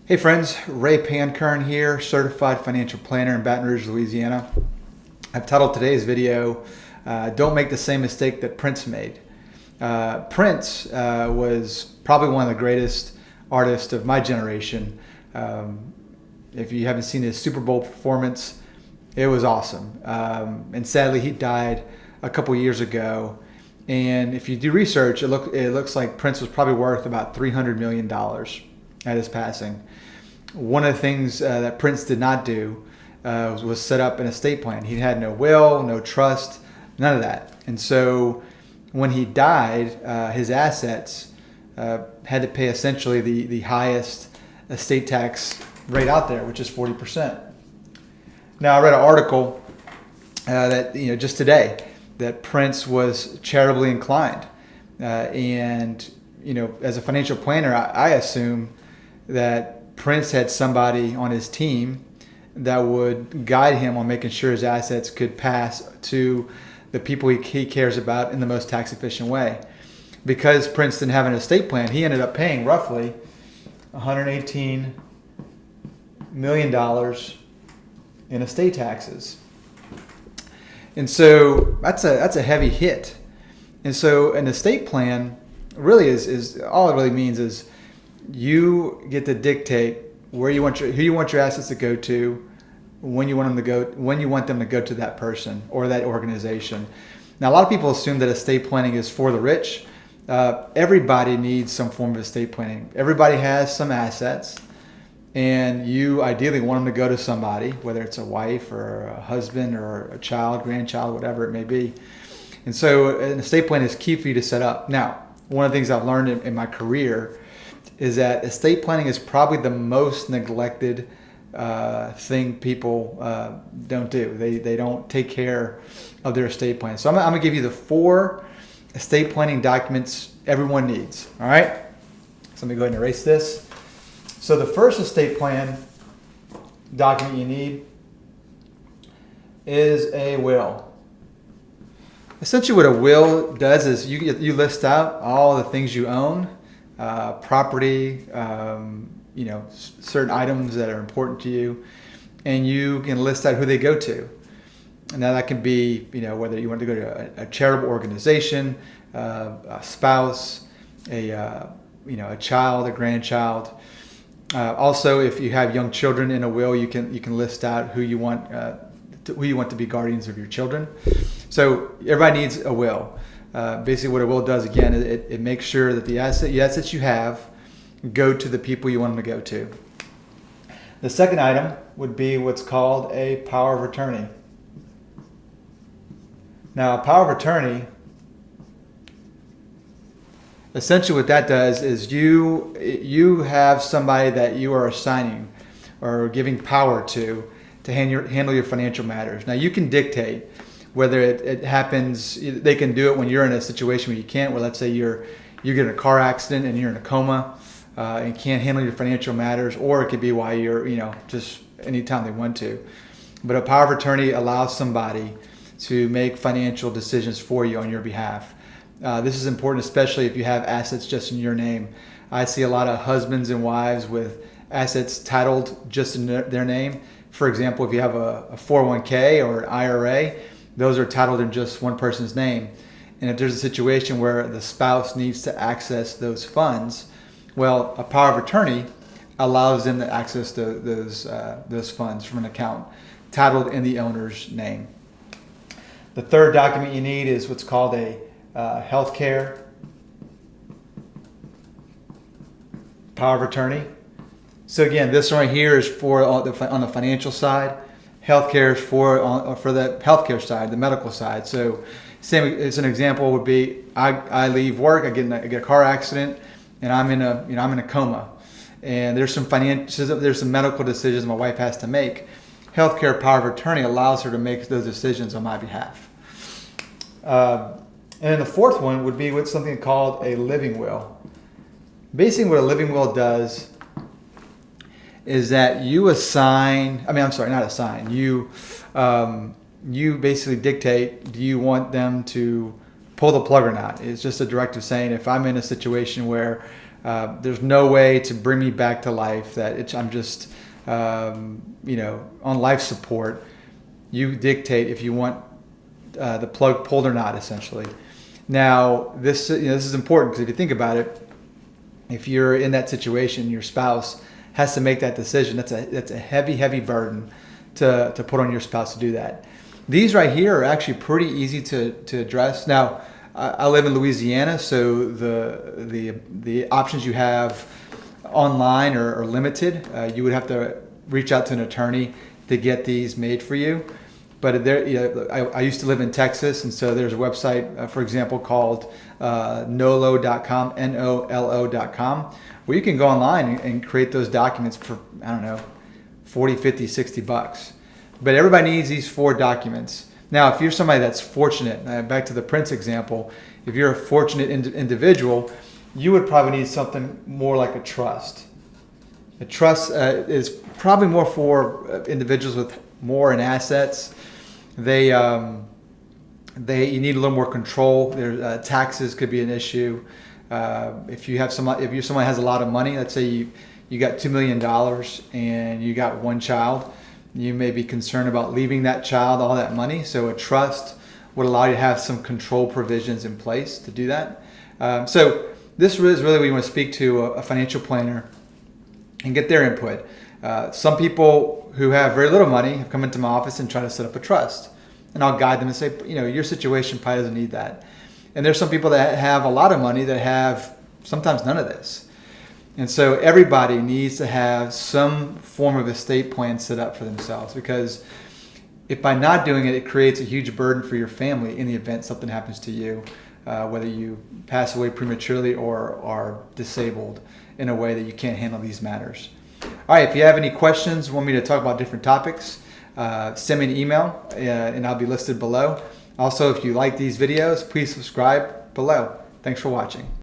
Hey friends, Ray Pankern here, certified financial planner in Baton Rouge, Louisiana. I've titled today's video, Don't Make the Same Mistake That Prince Made. Prince was probably one of the greatest artists of my generation. If you haven't seen his Super Bowl performance, it was awesome. And sadly, he died a couple years ago. And if you do research, it looks like Prince was probably worth about $300 million at his passing. One of the things that Prince did not do was set up an estate plan. He had no will, no trust, none of that. And so when he died, his assets had to pay essentially the highest estate tax rate out there, which is 40%. Now, I read an article that just today that Prince was charitably inclined, and as a financial planner, I assume that Prince had somebody on his team that would guide him on making sure his assets could pass to the people he cares about in the most tax efficient way. Because Prince didn't have an estate plan, he ended up paying roughly $118 million in estate taxes. And so that's a heavy hit. And so an estate plan really is all it really means is you get to dictate who you want your assets to go to, when you want them to go to that person or that organization. Now, a lot of people assume that estate planning is for the rich. Everybody needs some form of estate planning. Everybody has some assets, and you ideally want them to go to somebody, whether it's a wife or a husband or a child, grandchild, whatever it may be. And so an estate plan is key for you to set up. Now, one of the things I've learned in my career is that estate planning is probably the most neglected thing people don't do. They don't take care of their estate plan. So I'm going to give you the 4 estate planning documents everyone needs. All right? So let me go ahead and erase this. So the first estate plan document you need is a will. Essentially what a will does is you list out all the things you own, property, certain items that are important to you, and you can list out who they go to. And now that can be, whether you want to go to a charitable organization, a spouse, a child, a grandchild. Also, if you have young children in a will, you can list out who you want to be guardians of your children. So everybody needs a will. Basically, what a will does again, it makes sure that the assets you have go to the people you want them to go to. The second item would be what's called a power of attorney. Now, a power of attorney, essentially what that does is you have somebody that you are assigning or giving power to handle your financial matters. Now, you can dictate whether it happens. They can do it when you're in a situation where you can't. Well, let's say you get in a car accident and you're in a coma and can't handle your financial matters, or it could be while you're just anytime they want to. But a power of attorney allows somebody to make financial decisions for you on your behalf. This is important, especially if you have assets just in your name. I see a lot of husbands and wives with assets titled just in their name. For example, if you have a 401k or an IRA, those are titled in just one person's name. And if there's a situation where the spouse needs to access those funds, well, a power of attorney allows them to access those funds from an account titled in the owner's name. The third document you need is what's called a healthcare power of attorney. So again, this one right here is for on the financial side. Healthcare is for the healthcare side, the medical side. So, same as an example would be, I leave work, I get a car accident, and I'm in a coma, and there's some medical decisions my wife has to make. Healthcare power of attorney allows her to make those decisions on my behalf. And then the fourth one would be with something called a living will. Basically, what a living will does is that you you basically dictate, do you want them to pull the plug or not? It's just a directive saying, if I'm in a situation where There's no way to bring me back to life. I'm just on life support. You dictate if you want the plug pulled or not, essentially. Now, this is important because if you think about it, if you're in that situation, your spouse has to make that decision. That's a heavy burden to put on your spouse to do that. These right here are actually pretty easy to address. Now, I live in Louisiana, so the options you have online are limited. You would have to reach out to an attorney to get these made for you. But I used to live in Texas, and so there's a website, for example, called Nolo.com, NOLO.com, where you can go online and create those documents for, I don't know, 40, 50, 60 bucks. But everybody needs these 4 documents. Now, if you're somebody that's fortunate, back to the Prince example, if you're a fortunate individual, you would probably need something more like a trust. A trust is probably more for individuals with more in assets. You need a little more control. Taxes could be an issue. If you're someone who has a lot of money, let's say you got $2 million and you got 1 child, you may be concerned about leaving that child all that money. So a trust would allow you to have some control provisions in place to do that. So this is really where you want to speak to a financial planner and get their input. Some people who have very little money have come into my office and try to set up a trust. And I'll guide them and say, your situation probably doesn't need that. And there's some people that have a lot of money that have sometimes none of this. And so everybody needs to have some form of estate plan set up for themselves, because if by not doing it, it creates a huge burden for your family in the event something happens to you, whether you pass away prematurely or are disabled in a way that you can't handle these matters. All right, if you have any questions, want me to talk about different topics, send me an email and I'll be listed below. Also, if you like these videos, please subscribe below. Thanks for watching.